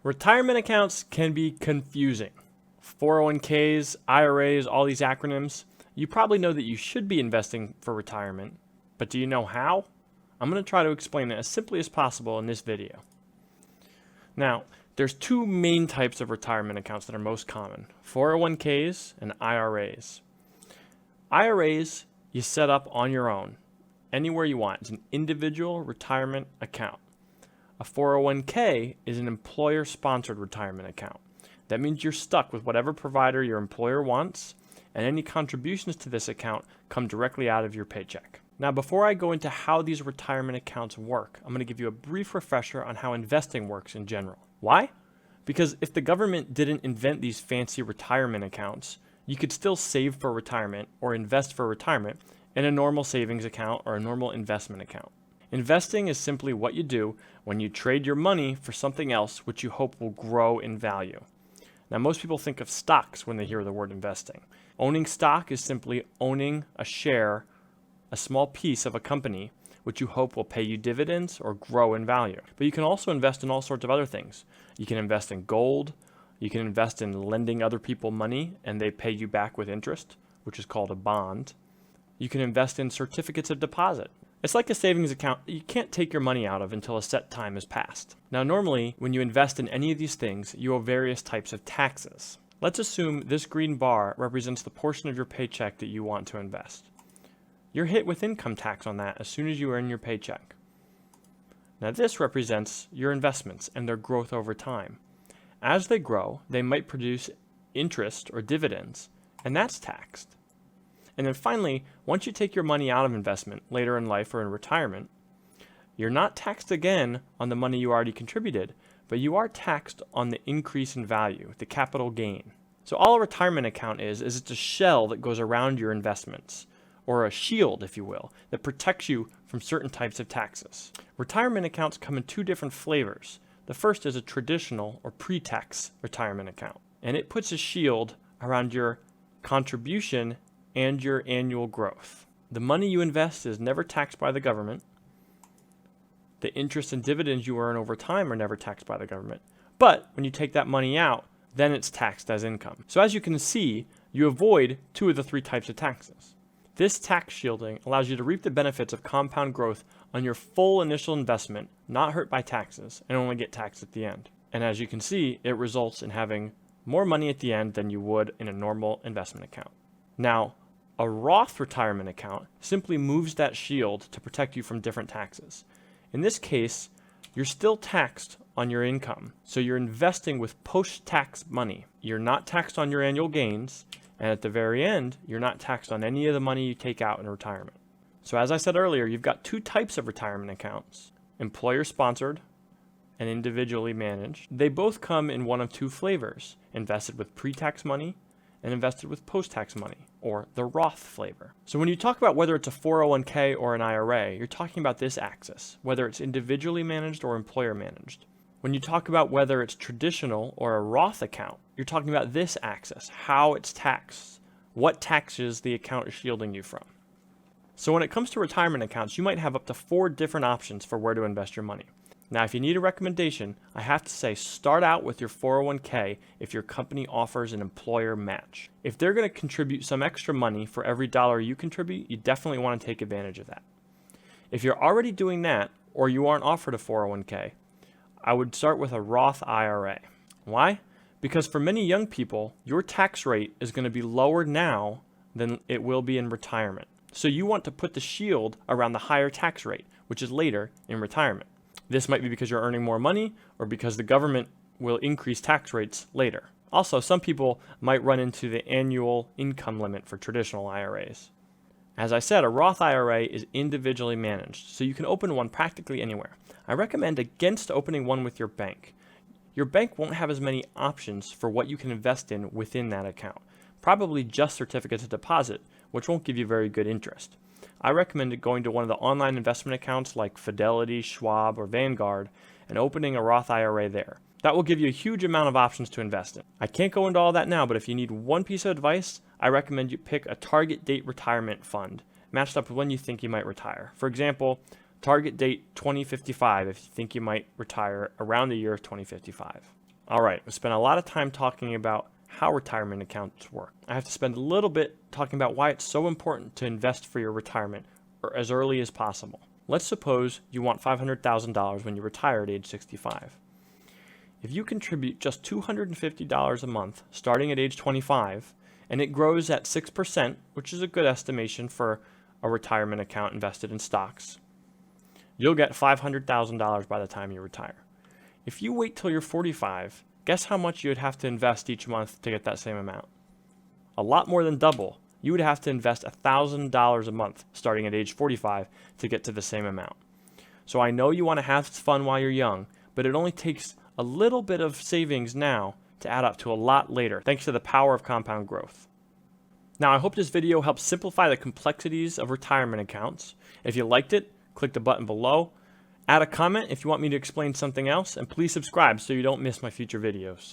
Retirement accounts can be confusing. 401ks, IRAs, all these acronyms. You probably know that you should be investing for retirement, but do you know how? I'm going to try to explain it as simply as possible in this video. Now, there's two main types of retirement accounts that are most common: 401ks and IRAs. IRAs you set up on your own, anywhere you want. It's an individual retirement account. A 401k is an employer-sponsored retirement account. That means you're stuck with whatever provider your employer wants, and any contributions to this account come directly out of your paycheck. Now, before I go into how these retirement accounts work, I'm going to give you a brief refresher on how investing works in general. Why? Because if the government didn't invent these fancy retirement accounts, you could still save for retirement or invest for retirement in a normal savings account or a normal investment account. Investing is simply what you do when you trade your money for something else which you hope will grow in value. Now, most people think of stocks when they hear the word investing. Owning stock is simply owning a share, a small piece of a company, which you hope will pay you dividends or grow in value. But you can also invest in all sorts of other things. You can invest in gold. You can invest in lending other people money and they pay you back with interest, which is called a bond. You can invest in certificates of deposit. It's like a savings account that you can't take your money out of until a set time has passed. Now, normally, when you invest in any of these things, you owe various types of taxes. Let's assume this green bar represents the portion of your paycheck that you want to invest. You're hit with income tax on that as soon as you earn your paycheck. Now, this represents your investments and their growth over time. As they grow, they might produce interest or dividends, and that's taxed. And then finally, once you take your money out of investment later in life or in retirement, you're not taxed again on the money you already contributed, but you are taxed on the increase in value, the capital gain. So all a retirement account is it's a shell that goes around your investments, or a shield, if you will, that protects you from certain types of taxes. Retirement accounts come in two different flavors. The first is a traditional or pre-tax retirement account, and it puts a shield around your contribution and your annual growth. The money you invest is never taxed by the government. The interest and dividends you earn over time are never taxed by the government. But when you take that money out, then it's taxed as income. So as you can see, you avoid two of the three types of taxes. This tax shielding allows you to reap the benefits of compound growth on your full initial investment, not hurt by taxes, and only get taxed at the end. And as you can see, it results in having more money at the end than you would in a normal investment account. Now, a Roth retirement account simply moves that shield to protect you from different taxes. In this case, you're still taxed on your income, so you're investing with post-tax money. You're not taxed on your annual gains, and at the very end, you're not taxed on any of the money you take out in retirement. So as I said earlier, you've got two types of retirement accounts: employer-sponsored and individually managed. They both come in one of two flavors: invested with pre-tax money and invested with post-tax money, or the Roth flavor. So when you talk about whether it's a 401k or an IRA, you're talking about this axis, whether it's individually managed or employer managed. When you talk about whether it's traditional or a Roth account, you're talking about this axis, how it's taxed, what taxes the account is shielding you from. So when it comes to retirement accounts, you might have up to 4 different options for where to invest your money. Now, if you need a recommendation, I have to say start out with your 401k if your company offers an employer match. If they're going to contribute some extra money for every dollar you contribute, you definitely want to take advantage of that. If you're already doing that, or you aren't offered a 401k, I would start with a Roth IRA. Why? Because for many young people, your tax rate is going to be lower now than it will be in retirement. So you want to put the shield around the higher tax rate, which is later in retirement. This might be because you're earning more money or because the government will increase tax rates later. Also, some people might run into the annual income limit for traditional IRAs. As I said, a Roth IRA is individually managed, so you can open one practically anywhere. I recommend against opening one with your bank. Your bank won't have as many options for what you can invest in within that account. Probably just certificates of deposit, which won't give you very good interest. I recommend going to one of the online investment accounts like Fidelity, Schwab, or Vanguard and opening a Roth IRA there. That will give you a huge amount of options to invest in. I can't go into all that now, but if you need one piece of advice, I recommend you pick a target date retirement fund matched up with when you think you might retire. For example, target date 2055 if you think you might retire around the year of 2055. All right, we spent a lot of time talking about how retirement accounts work. I have to spend a little bit talking about why it's so important to invest for your retirement or as early as possible. Let's suppose you want $500,000 when you retire at age 65. If you contribute just $250 a month starting at age 25, and it grows at 6%, which is a good estimation for a retirement account invested in stocks, you'll get $500,000 by the time you retire. If you wait till you're 45, guess how much you would have to invest each month to get that same amount? A lot more than double. You would have to invest $1,000 a month starting at age 45 to get to the same amount. So I know you want to have fun while you're young, but it only takes a little bit of savings now to add up to a lot later, thanks to the power of compound growth. Now, I hope this video helps simplify the complexities of retirement accounts. If you liked it, click the button below. Add a comment if you want me to explain something else, and please subscribe so you don't miss my future videos.